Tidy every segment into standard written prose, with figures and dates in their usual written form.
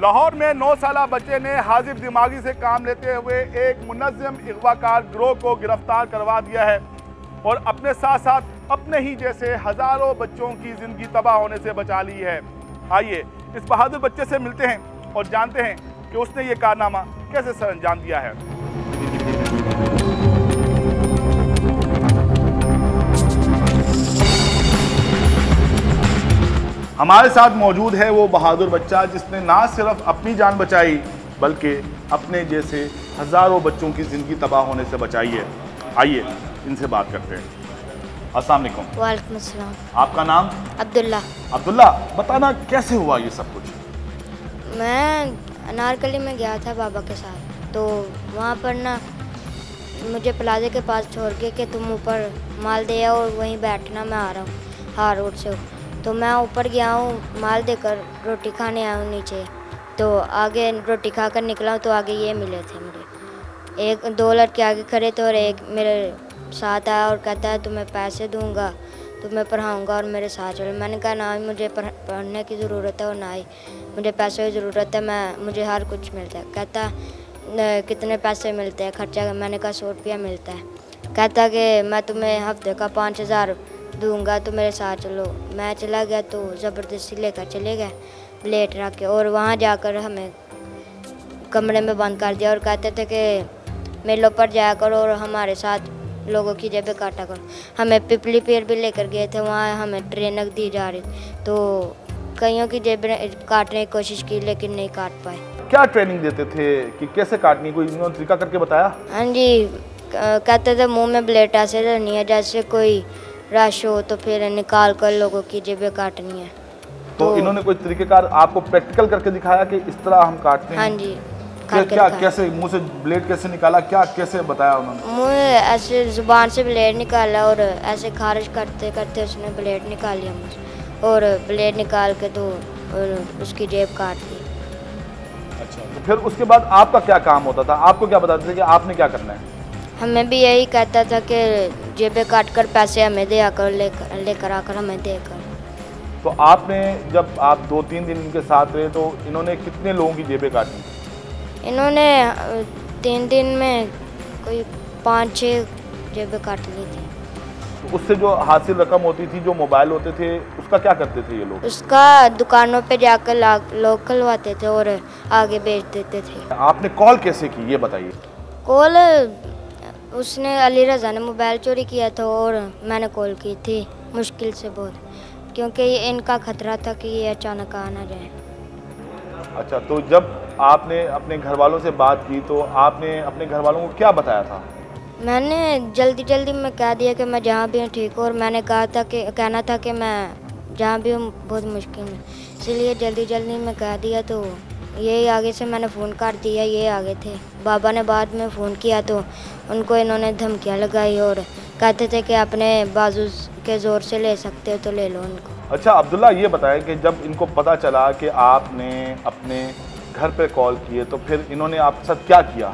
लाहौर में 9 साला बच्चे ने हाजिर दिमागी से काम लेते हुए एक मुनज़्ज़म अगवाकार गिरोह को गिरफ्तार करवा दिया है और अपने साथ साथ अपने ही जैसे हज़ारों बच्चों की ज़िंदगी तबाह होने से बचा ली है। आइए इस बहादुर बच्चे से मिलते हैं और जानते हैं कि उसने ये कारनामा कैसे सर अंजाम दिया है। हमारे साथ मौजूद है वो बहादुर बच्चा जिसने ना सिर्फ अपनी जान बचाई बल्कि अपने जैसे हज़ारों बच्चों की ज़िंदगी तबाह होने से बचाई है। आइए इनसे बात करते हैं। अस्सलाम वालेकुम। वालेकुम अस्सलाम। आपका नाम? अब्दुल्ला। अब्दुल्ला, बताना कैसे हुआ ये सब कुछ? मैं अनारकली में गया था बाबा के साथ, तो वहाँ पर ना मुझे प्लाजे के पास छोड़ के कि तुम ऊपर माल दे आओ और वहीं बैठना, मैं आ रहा हूँ हाँ रोड से। तो मैं ऊपर गया हूँ, माल देकर रोटी खाने आया हूँ नीचे। तो आगे रोटी खाकर निकला हूँ तो आगे ये मिले थे मुझे, एक 2 लड़के आगे खड़े थे और एक मेरे साथ आया और कहता है तुम्हें पैसे दूंगा, तुम्हें पढ़ाऊंगा और मेरे साथ चलो। मैंने कहा ना ही मुझे पढ़ने की ज़रूरत है और ना ही मुझे पैसों की ज़रूरत है, मुझे हर कुछ मिलता है। कहता कितने पैसे मिलते हैं खर्चा? मैंने कहा 100 रुपया मिलता है। कहता कि मैं तुम्हें हफ्ते का 5000 दूंगा तो मेरे साथ चलो। मैं चला गया तो ज़बरदस्ती लेकर चले गए लेट रख के, और वहाँ जाकर हमें कमरे में बंद कर दिया और कहते थे कि मेलों पर जाया करो और हमारे साथ लोगों की जेबें काटा करो। हमें पिपली पेड़ भी लेकर गए थे, वहाँ हमें ट्रेनिंग दी जा रही, तो कईयों की जेबें काटने की कोशिश की लेकिन नहीं काट पाए। क्या ट्रेनिंग देते थे कि कैसे काटनी, कोई इन्होंने तरीका करके बताया? हाँ जी, कहते थे मुँह में ब्लेड ऐसे धरनी है जैसे कोई रश हो, तो फिर निकाल कर लोगों की जेबें काटनी है। तो इन्होंने कोई तरीकेकार आपको प्रैक्टिकल करके दिखाया कि इस तरह हम काटते हैं? हाँ जी, क्या कैसे मुंह से ब्लेड कैसे निकाला, क्या कैसे बताया उन्होंने? मुँह ऐसे ज़ुबान से ब्लेड निकाला और ऐसे खारिज करते करते उसने ब्लेड निकाल लिया मुझे, और ब्लेड निकाल के तो उसकी जेब काट दी। अच्छा, तो फिर उसके बाद आपका क्या काम होता था? आपको क्या बताते थे कि आपने क्या करना है? हमें भी यही कहता था कि जेबें काट कर पैसे हमें दे आकर लेकर आकर हमें देकर। तो आपने जब आप 2-3 दिन इनके साथ रहे तो इन्होंने कितने लोगों की जेबें काटी? इन्होंने 3 दिन में कोई 5-6 जेबें काट ली थी। तो उससे जो हासिल रकम होती थी, जो मोबाइल होते थे, उसका क्या करते थे ये लोग? उसका दुकानों पे जाकर लोग खलवाते थे और आगे बेच देते थे। आपने कॉल कैसे की ये बताइए? कॉल उसने अली रज़ा ने मोबाइल चोरी किया था और मैंने कॉल की थी, मुश्किल से बहुत, क्योंकि इनका खतरा था कि ये अचानक आ ना जाए। अच्छा, तो जब आपने अपने घर वालों से बात की तो आपने अपने घर वालों को क्या बताया था? मैंने जल्दी में कह दिया कि मैं जहाँ भी हूँ ठीक हूँ, और मैंने कहना था कि मैं जहाँ भी हूँ बहुत मुश्किल में, इसलिए जल्दी में कह दिया। तो ये आगे से मैंने फ़ोन कर दिया, ये आगे थे। बाबा ने बाद में फ़ोन किया तो उनको इन्होंने धमकियाँ लगाई और कहते थे कि अपने बाजू के ज़ोर से ले सकते हो तो ले लो उनको। अच्छा अब्दुल्ला, ये बताएं कि जब इनको पता चला कि आपने अपने घर पे कॉल किए तो फिर इन्होंने आपके साथ क्या किया?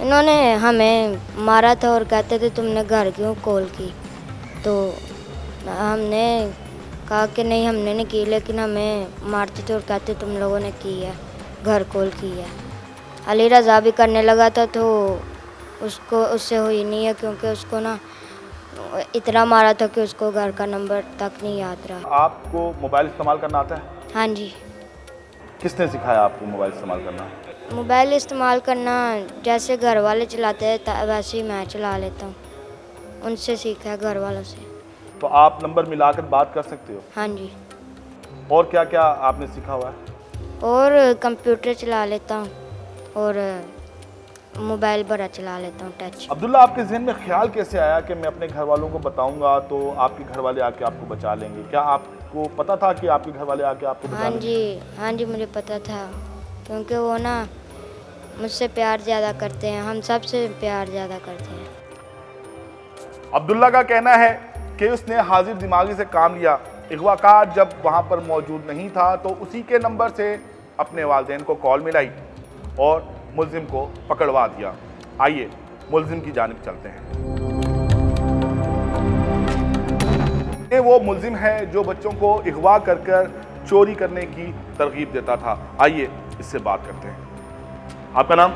इन्होंने हमें मारा था और कहते थे तुमने घर क्यों कॉल की? तो हमने कहा कि नहीं हमने नहीं की, लेकिन हमें मारते थे और कहते तुम लोगों ने की है, घर कॉल की है। अली रज़ा भी करने लगा था तो उससे हुई नहीं है, क्योंकि उसको ना इतना मारा था कि उसको घर का नंबर तक नहीं याद रहा। आपको मोबाइल इस्तेमाल करना आता है? हाँ जी। किसने सिखाया आपको मोबाइल इस्तेमाल करना? मोबाइल इस्तेमाल करना जैसे घर वाले चलाते हैं वैसे ही मैं चला लेता हूँ, उनसे सीखा है, घर वालों से। तो आप नंबर मिलाकर बात कर सकते हो? हाँ जी। और क्या क्या आपने सीखा हुआ है? और कंप्यूटर चला लेता हूँ और मोबाइल बड़ा चला लेता हूँ, टच। अब्दुल्ला, आपके जहन में ख्याल कैसे आया कि मैं अपने घर वालों को बताऊंगा तो आपके घर वाले आके आपको बचा लेंगे? क्या आपको पता था कि आपके घर वाले आके आपको बचा लेंगे? हाँ जी, मुझे पता था, क्योंकि वो ना मुझसे प्यार ज़्यादा करते हैं, हम सबसे प्यार ज़्यादा करते हैं। अब्दुल्ला का कहना है कि उसने हाजिर दिमागी से काम लिया। अगवाकार जब वहाँ पर मौजूद नहीं था तो उसी के नंबर से अपने वालिदैन को कॉल मिलाई और मुल्जिम को पकड़वा दिया। आइए मुल्जिम की जानिब चलते हैं। ये वो मुल्जिम है जो बच्चों को अगवा कर चोरी करने की तरगीब देता था। आइए इससे बात करते हैं। आपका नाम?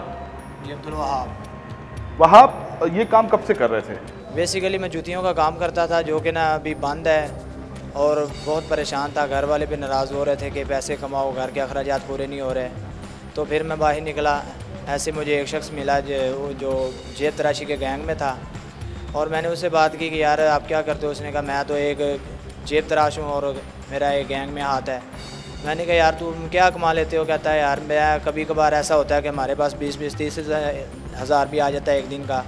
जी अब्दुल वहाब। वहाब, ये काम कब से कर रहे थे? बेसिकली मैं जूतियों का काम करता था, जो कि ना अभी बंद है, और बहुत परेशान था। घर वाले भी नाराज़ हो रहे थे कि पैसे कमाओ, घर के अखराजात पूरे नहीं हो रहे। तो फिर मैं बाहर निकला, ऐसे मुझे एक शख्स मिला जो जेब तराशी के गैंग में था, और मैंने उससे बात की कि यार आप क्या करते हो? उसने कहा मैं तो एक जेब तराश हूँ और मेरा एक गैंग में हाथ है। मैंने कहा यार तुम क्या कमा लेते हो? कहता है यार मैं कभी कभार ऐसा होता है कि हमारे पास 20-30 हज़ार भी आ जाता है एक दिन का,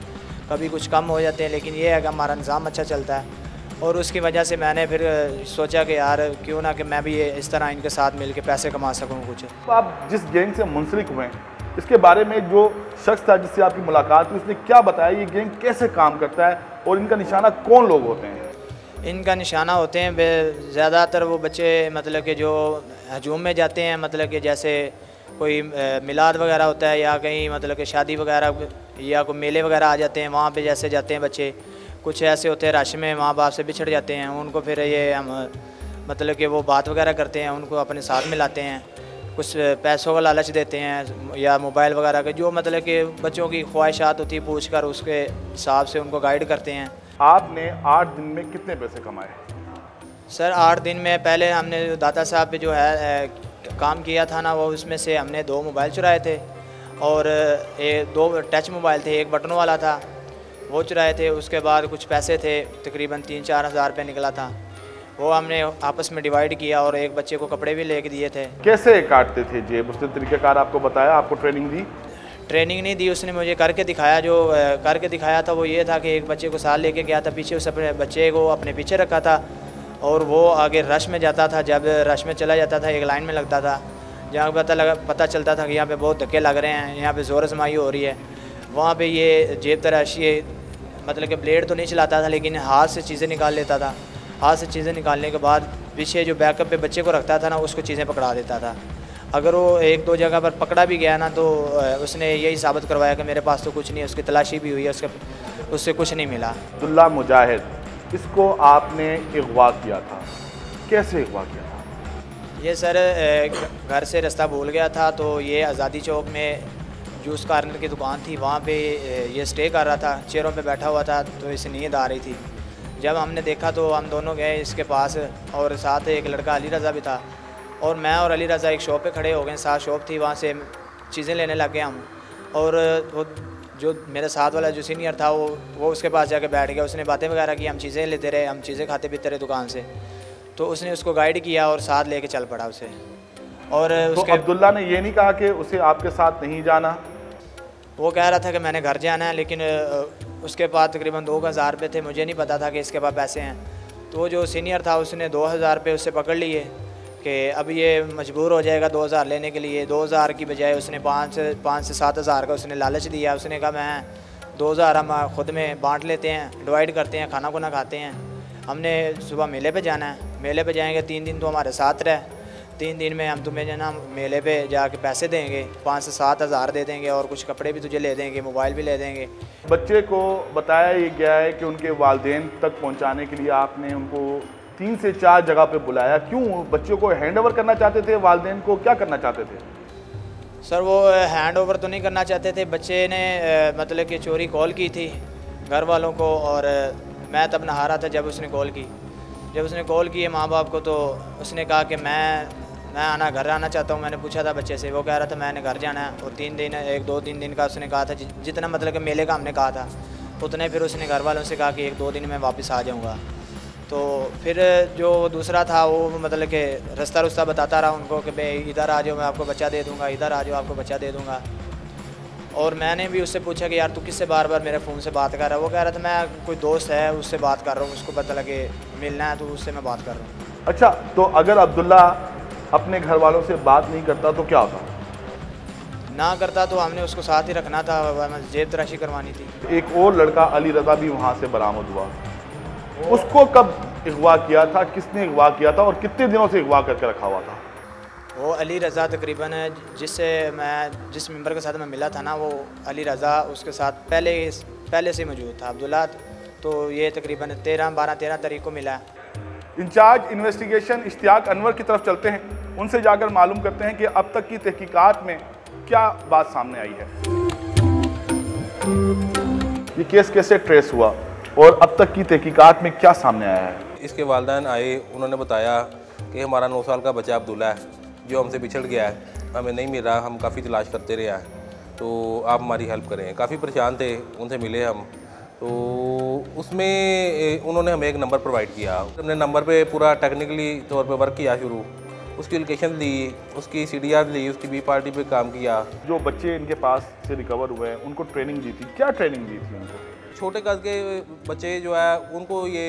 कभी कुछ कम हो जाते हैं, लेकिन ये है कि हमारा निज़ाम अच्छा चलता है। और उसकी वजह से मैंने फिर सोचा कि यार क्यों ना कि मैं भी इस तरह इनके साथ मिल के पैसे कमा सकूँ कुछ। तो आप जिस गैंग से मुंसलिक हुए इसके बारे में जो शख्स था जिससे आपकी मुलाकात हुई, उसने क्या बताया? ये गैंग कैसे काम करता है और इनका निशाना कौन लोग होते हैं? इनका निशाना होते हैं ज़्यादातर वो बच्चे मतलब कि जो हजूम में जाते हैं, मतलब कि जैसे कोई मिलाद वगैरह होता है या कहीं मतलब कि शादी वगैरह या कोई मेले वगैरह आ जाते हैं, वहाँ पे जैसे जाते हैं बच्चे। कुछ ऐसे होते हैं रश में माँ बाप से बिछड़ जाते हैं, उनको फिर ये हम मतलब कि वो बात वगैरह करते हैं, उनको अपने साथ मिलाते हैं, कुछ पैसों का लालच देते हैं या मोबाइल वगैरह का, जो मतलब कि बच्चों की ख्वाहिशात होती है पूछ कर उसके हिसाब से उनको गाइड करते हैं। आपने 8 दिन में कितने पैसे कमाए? सर 8 दिन में पहले हमने दाता साहब पे जो है काम किया था ना, वो उसमें से हमने 2 मोबाइल चुराए थे और 2 टच मोबाइल थे, एक बटनों वाला था, वो चुराए थे। उसके बाद कुछ पैसे थे, तकरीबन 3-4 हज़ार रुपये निकला था, वो हमने आपस में डिवाइड किया और एक बच्चे को कपड़े भी लेके दिए थे। कैसे काटते थे जेब? उसने तरीक़ाकार आपको बताया? आपको ट्रेनिंग दी? ट्रेनिंग नहीं दी, उसने मुझे करके दिखाया। जो करके दिखाया था वो ये था कि एक बच्चे को साथ लेके गया था पीछे, उस अपने बच्चे को अपने पीछे रखा था और वो आगे रश में जाता था। जब रश में चला जाता था एक लाइन में लगता था, जहाँ पता चलता था कि यहाँ पे बहुत धक्के लग रहे हैं, यहाँ पे ज़ोर आजमाई हो रही है, वहाँ पे ये जेब तराशी मतलब कि ब्लेड तो नहीं चलाता था लेकिन हाथ से चीज़ें निकाल लेता था। हाथ से चीज़ें निकालने के बाद पीछे जो बैकअप पे बच्चे को रखता था ना, उसको चीज़ें पकड़ा देता था। अगर वो 1-2 जगह पर पकड़ा भी गया ना, तो उसने यही साबित करवाया कि मेरे पास तो कुछ नहीं है। उसकी तलाशी भी हुई है, उससे कुछ नहीं मिला। अब्दुल्ला मुजाहिद, इसको आपने अगवा किया था, कैसे अगवा किया था? ये सर घर से रास्ता भूल गया था, तो ये आज़ादी चौक में जूस कार्नर की दुकान थी, वहाँ पे ये स्टे कर रहा था, चेयरों पे बैठा हुआ था, तो इसे नींद आ रही थी। जब हमने देखा तो हम दोनों गए इसके पास, और साथ एक लड़का अली रज़ा भी था, और मैं और अली रज़ा एक शॉप पे खड़े हो गए। साथ शॉप थी, वहाँ से चीज़ें लेने लग गए हम, और वो जो मेरे साथ वाला जो सीनियर था वो उसके पास जाके बैठ गया। उसने बातें वगैरह की, हम चीज़ें लेते रहे, हम चीज़ें खाते पीते रहे दुकान से, तो उसने उसको गाइड किया और साथ लेके चल पड़ा उसे। और तो उसके अब्दुल्ला ने ये नहीं कहा कि उसे आपके साथ नहीं जाना? वो कह रहा था कि मैंने घर जाना है, लेकिन उसके पास तकरीबन 2,000 रुपये थे, मुझे नहीं पता था कि इसके पास पैसे हैं। तो जो सीनियर था उसने 2,000 रुपये उससे पकड़ लिए कि अब ये मजबूर हो जाएगा 2,000 लेने के लिए। 2,000 की बजाय उसने 5 से 7 हज़ार का उसने लालच दिया। उसने कहा मैं 2,000 हम ख़ुद में बांट लेते हैं, डिवाइड करते हैं, खाना खुना खाते हैं। हमने सुबह मेले पे जाना है, मेले पे जाएंगे, 3 दिन तो हमारे साथ रहे, 3 दिन में हम तुम्हें जो ना मेले पे जाके पैसे देंगे, 5 से 7 हज़ार दे देंगे और कुछ कपड़े भी तुझे ले देंगे, मोबाइल भी ले देंगे। बच्चे को बताया ये गया है कि उनके वालिदैन तक पहुंचाने के लिए आपने उनको 3 से 4 जगह पे बुलाया। क्यों? बच्चों को हैंड ओवर करना चाहते थे? वालिदैन को क्या करना चाहते थे? सर वो हैंड ओवर तो नहीं करना चाहते थे। बच्चे ने मतलब कि चोरी कॉल की थी घर वालों को, और मैं तब नहा रहा था जब उसने कॉल की। जब उसने कॉल की माँ बाप को, तो उसने कहा कि मैं घर आना चाहता हूँ। मैंने पूछा था बच्चे से, वो कह रहा था मैंने घर जाना है। और 1-2-3 दिन का उसने कहा था, जितना मतलब कि मेले का हमने कहा था उतने फिर उसने घर वालों से कहा कि 1-2 दिन में वापस आ जाऊँगा। तो फिर जो दूसरा था वो मतलब कि रास्ता बताता रहा उनको कि भाई इधर आ जाओ मैं आपको बच्चा दे दूँगा, इधर आ जाओ आपको बच्चा दे दूँगा। और मैंने भी उससे पूछा कि यार तू किससे बार बार मेरे फ़ोन से बात कर रहा है? वो कह रहा था मैं कोई दोस्त है उससे बात कर रहा हूँ, उसको पता लगे मिलना है तो उससे मैं बात कर रहा हूँ। अच्छा, तो अगर अब्दुल्ला अपने घर वालों से बात नहीं करता तो क्या होता? ना करता तो हमने उसको साथ ही रखना था, जेब तराशी करवानी थी। एक और लड़का अली रज़ा भी वहाँ से बरामद हुआ, उसको कब अगवा किया था? किसने अगवा किया था और कितने दिनों से अगवा करके रखा हुआ था? वो अली रज़ा तकरीबन जिस मेंबर के साथ मैं मिला था ना, वो अली रज़ा उसके साथ पहले से मौजूद था। अब्दुल्ला तो ये तकरीबन 13 तारीख को मिला। इंचार्ज इन्वेस्टिगेशन इश्तियाक अनवर की तरफ चलते हैं, उनसे जाकर मालूम करते हैं कि अब तक की तहकीकात में क्या बात सामने आई है, ये केस कैसे ट्रेस हुआ और अब तक की तहकीकात में क्या सामने आया है। इसके वालिदैन आए, उन्होंने बताया कि हमारा 9 साल का बच्चा अब्दुल्ला है जो हमसे बिछड़ गया है, हमें नहीं मिल रहा, हम काफ़ी तलाश करते रहे हैं, तो आप हमारी हेल्प करें। काफ़ी परेशान थे, उनसे मिले हम, तो उसमें उन्होंने हमें एक नंबर प्रोवाइड किया। हमने नंबर पे पूरा टेक्निकली तौर पे वर्क किया शुरू, उसकी लोकेशन ली, उसकी CDR ली, उसकी बी पार्टी पे काम किया। जो बच्चे इनके पास से रिकवर हुए हैं उनको ट्रेनिंग दी थी, क्या ट्रेनिंग दी थी उनको? छोटे कद के बच्चे जो है उनको ये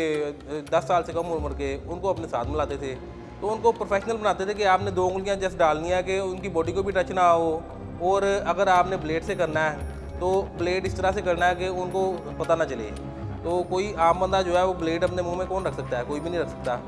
10 साल से कम उम्र के उनको अपने साथ मिलाते थे, तो उनको प्रोफेशनल बनाते थे कि आपने 2 उंगलियां जस्ट डालनी है कि उनकी बॉडी को भी टच ना हो, और अगर आपने ब्लेड से करना है तो ब्लेड इस तरह से करना है कि उनको पता ना चले। तो कोई आम बंदा जो है वो ब्लेड अपने मुंह में कौन रख सकता है, कोई भी नहीं रख सकता,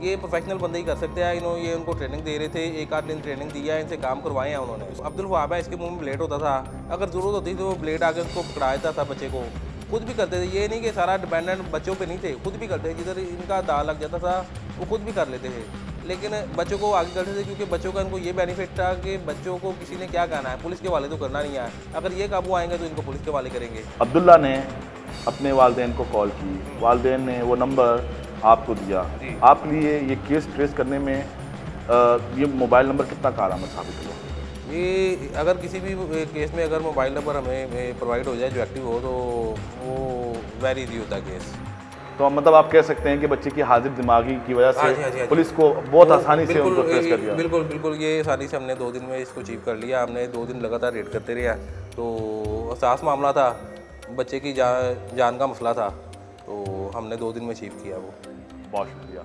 ये प्रोफेशनल बंदे ही कर सकते हैं। ये उनको ट्रेनिंग दे रहे थे, 1-8 दिन ट्रेनिंग दी है, इनसे काम करवाए हैं उन्होंने। अब्दुल वहाब है, इसके मुंह में ब्लेड होता था, अगर ज़रूरत होती तो वो ब्लेड आके उसको पकड़ा देता था बच्चे को, खुद भी करते थे। ये नहीं कि सारा डिपेंडेंट बच्चों पे नहीं थे, खुद भी करते थे, जिधर इनका दाग लग जाता था वो खुद भी कर लेते थे, लेकिन बच्चों को आगे करते थे क्योंकि बच्चों का इनको ये बेनिफिट था कि बच्चों को किसी ने क्या कहना है, पुलिस के वाले तो करना नहीं है, अगर ये काबू आएंगे तो इनको पुलिस के वाले करेंगे। अब्दुल्ला ने अपने वालिदैन को कॉल की, वालिदैन ने वो नंबर आपको दिया, आप लिए ये केस ट्रेस करने में ये मोबाइल नंबर कितना कारआमद साबित हुआ? ये अगर किसी भी केस में अगर मोबाइल नंबर हमें प्रोवाइड हो जाए जो एक्टिव हो, तो वो वेरी इजी होता है केस। तो मतलब आप कह सकते हैं कि बच्चे की हाजिर दिमागी की वजह से पुलिस को बहुत आसानी से उनको ट्रेस कर दिया। बिल्कुल बिल्कुल, ये आसानी से हमने 2 दिन में इसको अचीव कर लिया। हमने 2 दिन लगातार रेड करते रहे, तो हसास मामला था, बच्चे की जान का मसला था, तो हमने 2 दिन में अचीव किया वो। बहुत शुक्रिया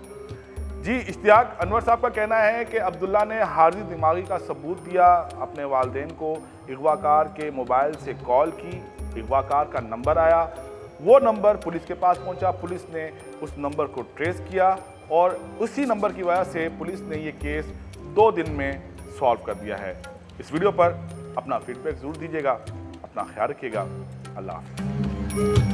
जी। इश्तियाक अनवर साहब का कहना है कि अब्दुल्ला ने हाजिर दिमागी का सबूत दिया, अपने वालिदैन को अगवाकार के मोबाइल से कॉल की, अगवाकार का नंबर आया, वो नंबर पुलिस के पास पहुंचा, पुलिस ने उस नंबर को ट्रेस किया और उसी नंबर की वजह से पुलिस ने ये केस 2 दिन में सॉल्व कर दिया है। इस वीडियो पर अपना फीडबैक ज़रूर दीजिएगा, अपना ख्याल रखिएगा, अल्लाह हाफ़िज़।